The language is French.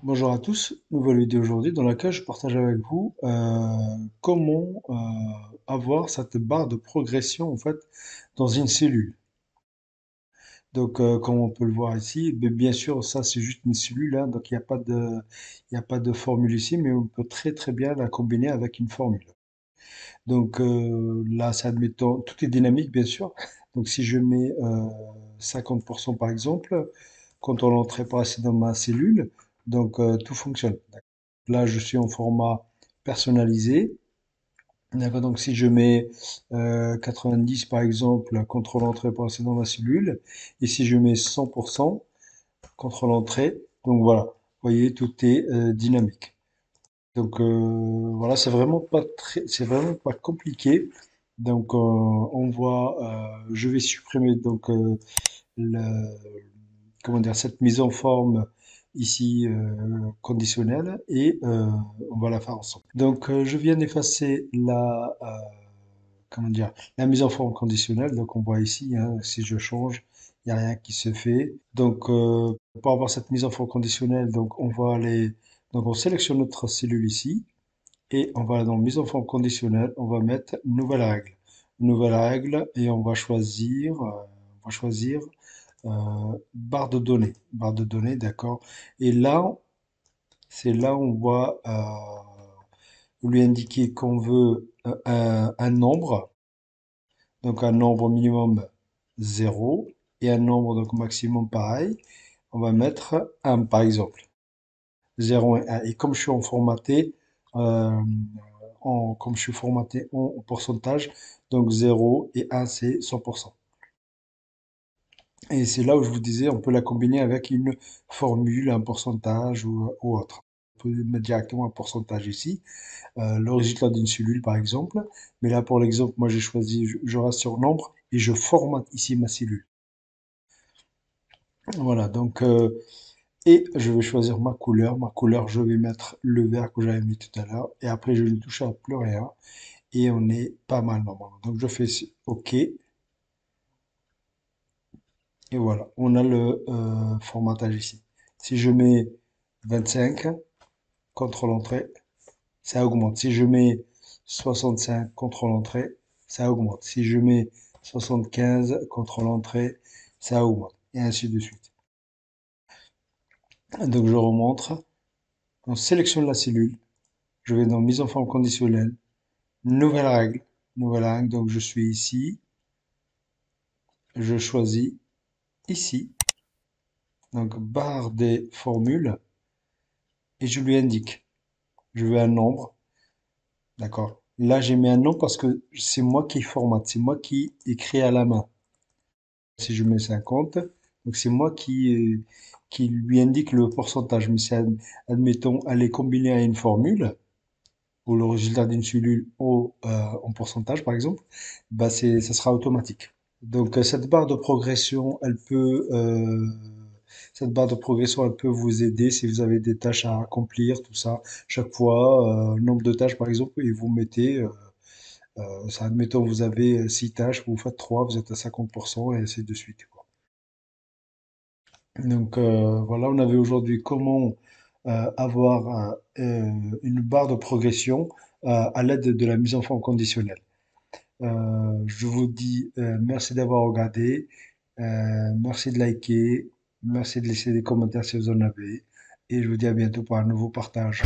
Bonjour à tous, nouvelle vidéo aujourd'hui dans laquelle je partage avec vous comment avoir cette barre de progression en fait dans une cellule. Donc comme on peut le voir ici, mais bien sûr ça c'est juste une cellule, hein, donc il y a pas de formule ici, mais on peut très très bien la combiner avec une formule. Donc là c'est admettons, tout est dynamique bien sûr. Donc si je mets 50% par exemple, quand on l'entrée passée dans ma cellule, donc tout fonctionne. Là, je suis en format personnalisé. D'accord, donc si je mets 90 par exemple, contrôle entrée pour accéder dans ma cellule, et si je mets 100%, contrôle entrée, donc voilà, vous voyez, tout est dynamique. Donc voilà, c'est vraiment pas compliqué. Donc on voit, je vais supprimer donc le, comment dire, cette mise en forme ici conditionnelle et on va la faire ensemble. Donc je viens d'effacer comment dire, la mise en forme conditionnelle. Donc on voit ici, hein, si je change, il n'y a rien qui se fait. Donc pour avoir cette mise en forme conditionnelle, donc on va aller, donc on sélectionne notre cellule ici et on va aller dans mise en forme conditionnelle, on va mettre nouvelle règle et on va choisir barre de données, d'accord. Et là, c'est là où on va lui indiquer qu'on veut un nombre, donc un nombre minimum 0 et un nombre donc maximum pareil. On va mettre 1 par exemple, 0 et 1. Et comme je suis en formaté, euh, comme je suis formaté en pourcentage, donc 0 et 1 c'est 100%. Et c'est là où je vous disais, on peut la combiner avec une formule, un pourcentage ou autre. On peut mettre directement un pourcentage ici, le résultat d'une cellule par exemple. Mais là, pour l'exemple, moi j'ai choisi, je reste sur nombre et je formate ici ma cellule. Voilà, donc, et je vais choisir ma couleur. Ma couleur, je vais mettre le vert que j'avais mis tout à l'heure. Et après, je ne touche à plus rien. Et on est pas mal normalement. Donc je fais OK. Et voilà, on a le formatage ici. Si je mets 25, contrôle entrée, ça augmente. Si je mets 65, contrôle entrée, ça augmente. Si je mets 75, contrôle entrée, ça augmente. Et ainsi de suite. Donc je remontre. On sélectionne la cellule. Je vais dans mise en forme conditionnelle. Nouvelle règle. Nouvelle règle. Donc je suis ici. Je choisis ici. Donc barre des formules. Et je lui indique. Je veux un nombre. D'accord. Là, j'ai mis un nom parce que c'est moi qui formate. C'est moi qui écris à la main. Si je mets 50, donc c'est moi qui lui indique le pourcentage. Mais c'est, admettons, aller combiner à une formule, ou le résultat d'une cellule en pourcentage, par exemple, bah ça sera automatique. Donc cette barre de progression, cette barre de progression, elle peut vous aider si vous avez des tâches à accomplir, tout ça. Chaque fois, nombre de tâches, par exemple, et vous mettez, ça, admettons, vous avez 6 tâches, vous faites 3, vous êtes à 50%, et ainsi de suite, quoi. Donc voilà, on avait aujourd'hui comment avoir une barre de progression à l'aide de la mise en forme conditionnelle. Je vous dis merci d'avoir regardé, merci de liker, merci de laisser des commentaires si vous en avez, et je vous dis à bientôt pour un nouveau partage.